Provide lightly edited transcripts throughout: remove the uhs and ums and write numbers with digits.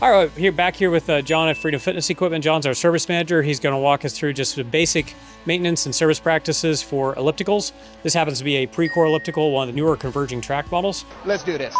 All right, back here with John at Freedom Fitness Equipment. John's our service manager. He's going to walk us through just the basic maintenance and service practices for ellipticals. This happens to be a Precor elliptical, one of the newer converging track models. Let's do this.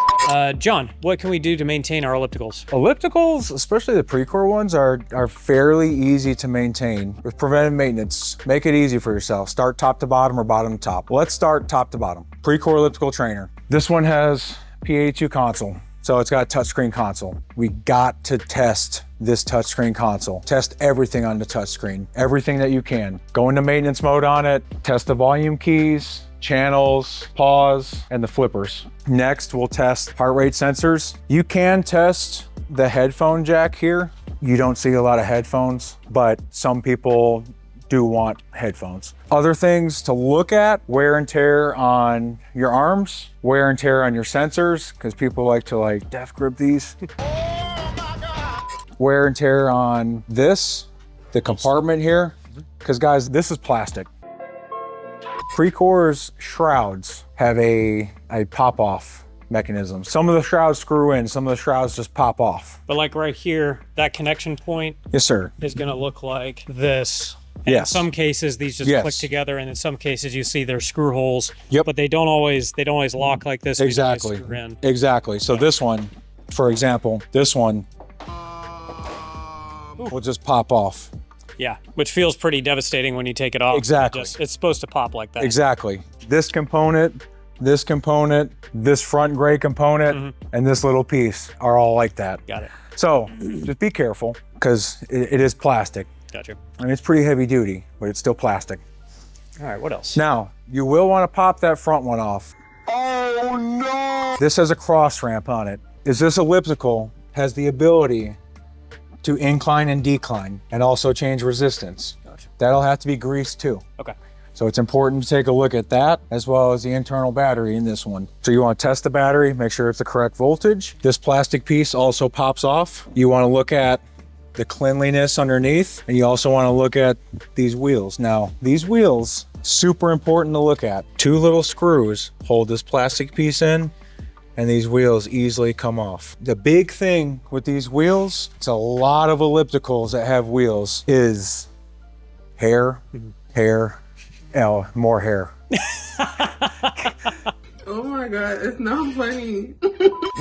John, what can we do to maintain our ellipticals? Ellipticals, especially the Precor ones, are fairly easy to maintain. With preventive maintenance, make it easy for yourself. Start top to bottom or bottom to top. Let's start top to bottom. Precor elliptical trainer. This one has PA2 console. So it's got a touchscreen console. We got to test this touchscreen console. Test everything on the touchscreen, everything that you can. Go into maintenance mode on it, test the volume keys, channels, pause, and the flippers. Next, we'll test heart rate sensors. You can test the headphone jack here. You don't see a lot of headphones, but some people do want headphones. Other things to look at: wear and tear on your arms, wear and tear on your sensors, because people like to death grip these. Wear and tear on the compartment here, because guys, this is plastic. Precor's shrouds have a pop-off mechanism. Some of the shrouds screw in, some of the shrouds just pop off. But like right here, that connection point, yes, sir, is going to look like this. And yes. In some cases, these just yes. click together, and in some cases, you see there's screw holes. Yep. But they don't always lock like this. Exactly. Exactly. So this one, for example, this one will just pop off. Yeah, which feels pretty devastating when you take it off. Exactly. It's supposed to pop like that. Exactly. This component, this front gray component, and this little piece are all like that. Got it. So just be careful, because it is plastic. Gotcha. I mean, it's pretty heavy duty, but it's still plastic. All right, what else? Now, you will want to pop that front one off. Oh no! This has a cross ramp on it. This elliptical has the ability to incline and decline, and also change resistance. Gotcha. That'll have to be greased too. Okay. So it's important to take a look at that, as well as the internal battery in this one. So you want to test the battery, make sure it's the correct voltage. This plastic piece also pops off. You want to look at the cleanliness underneath, and you also want to look at these wheels. Now, these wheels, super important to look at. 2 little screws hold this plastic piece in, and these wheels easily come off. The big thing with these wheels, it's a lot of ellipticals that have wheels, is hair, more hair. Oh my God, it's not funny.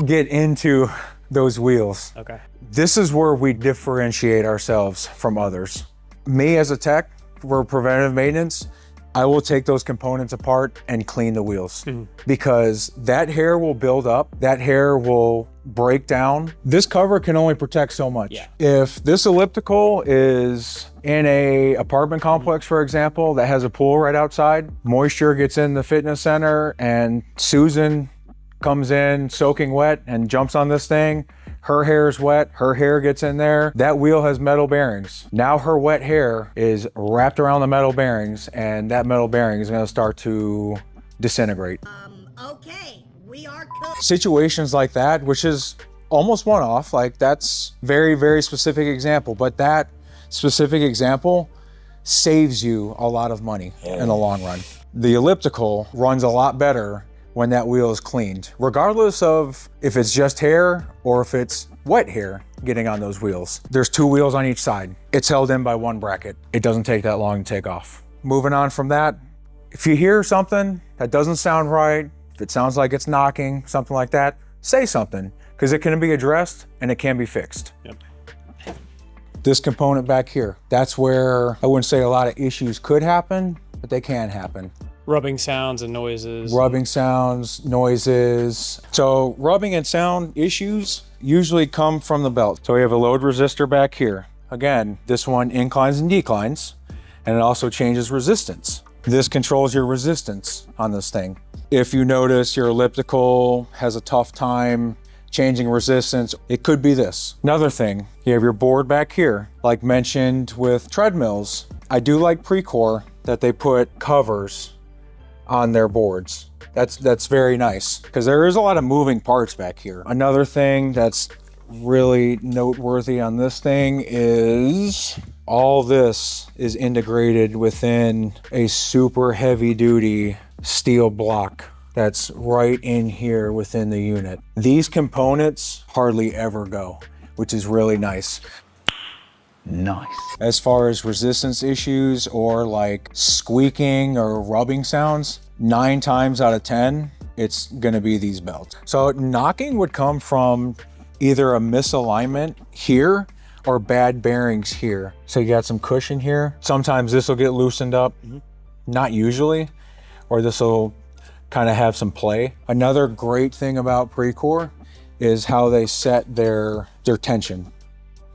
Get into those wheels. Okay. This is where we differentiate ourselves from others. Me as a tech, for preventive maintenance, I will take those components apart and clean the wheels, because that hair will build up, that hair will break down. This cover can only protect so much. Yeah. If this elliptical is in a apartment complex, for example, that has a pool right outside, moisture gets in the fitness center, and Susan comes in soaking wet and jumps on this thing, her hair is wet, her hair gets in there, that wheel has metal bearings. Now her wet hair is wrapped around the metal bearings, and that metal bearing is going to start to disintegrate. Okay, we are cooked. Situations like that, which is almost one-off, that's very, very specific example, but that specific example saves you a lot of money in the long run. The elliptical runs a lot better when that wheel is cleaned, regardless of if it's just hair or if it's wet hair getting on those wheels. There's 2 wheels on each side. It's held in by 1 bracket. It doesn't take that long to take off. Moving on from that, if you hear something that doesn't sound right, if it sounds like it's knocking, something like that, say something, because it can be addressed and it can be fixed. Yep. This component back here, that's where I wouldn't say a lot of issues could happen, but they can happen. Rubbing sounds and noises. Rubbing sounds, noises. So rubbing and sound issues usually come from the belt. So we have a load resistor back here. Again, this one inclines and declines, and it also changes resistance. This controls your resistance on this thing. If you notice your elliptical has a tough time changing resistance, it could be this. Another thing, you have your board back here. Like mentioned with treadmills, I do like Precor that they put covers on their boards. That's very nice, because there is a lot of moving parts back here. Another thing that's really noteworthy on this thing is all this is integrated within a super heavy duty steel block that's right in here within the unit. These components hardly ever go. which is really nice. Nice. As far as resistance issues or like squeaking or rubbing sounds, 9 times out of 10, it's gonna be these belts. So knocking would come from either a misalignment here or bad bearings here. So you got some cushion here. Sometimes this will get loosened up, not usually, or this will kind of have some play. Another great thing about Precor is how they set their tension.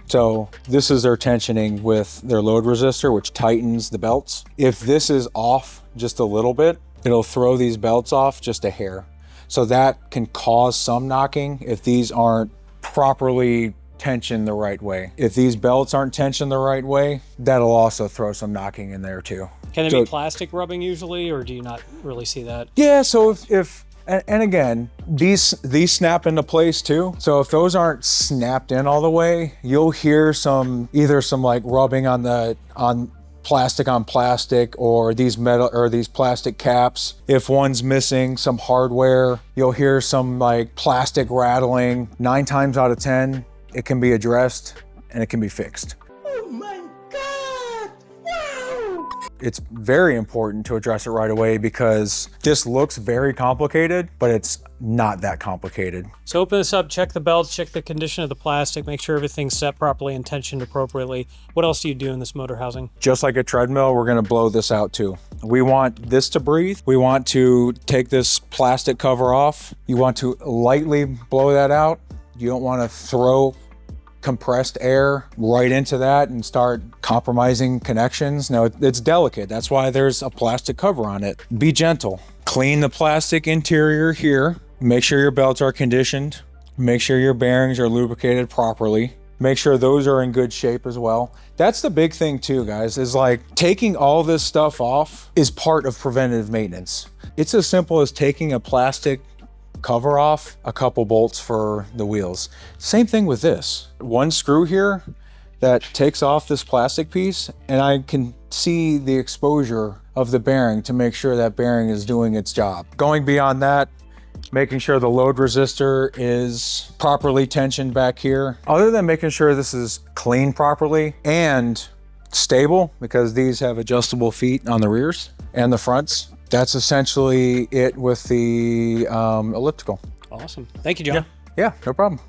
So this is their tensioning with their load resistor, which tightens the belts. If this is off just a little bit, it'll throw these belts off just a hair. So that can cause some knocking if these aren't properly tensioned the right way. If these belts aren't tensioned the right way, that'll also throw some knocking in there too. Can it be plastic rubbing usually, or do you not really see that? Yeah, so if and again, these snap into place too. So if those aren't snapped in all the way, you'll hear either some like rubbing on plastic or these metal or these plastic caps. If one's missing some hardware, you'll hear some like plastic rattling. 9 times out of 10, it can be addressed and it can be fixed. Oh my God! Wow! It's very important to address it right away because this looks very complicated, but it's not that complicated. So open this up, check the belts, check the condition of the plastic, make sure everything's set properly and tensioned appropriately. What else do you do in this motor housing? Just like a treadmill, we're gonna blow this out too. We want this to breathe. We want to take this plastic cover off. You want to lightly blow that out. You don't want to throw compressed air right into that and start compromising connections. No, it's delicate. That's why there's a plastic cover on it. Be gentle. Clean the plastic interior here. Make sure your belts are conditioned. Make sure your bearings are lubricated properly. Make sure those are in good shape as well. That's the big thing too, guys, is like taking all this stuff off is part of preventative maintenance. It's as simple as taking a plastic cover off, a couple bolts for the wheels. Same thing with this. One screw here that takes off this plastic piece, and I can see the exposure of the bearing to make sure that bearing is doing its job. Going beyond that, making sure the load resistor is properly tensioned back here. Other than making sure this is cleaned properly and stable, because these have adjustable feet on the rears and the fronts, that's essentially it with the elliptical. Awesome. Thank you, John. Yeah, no problem.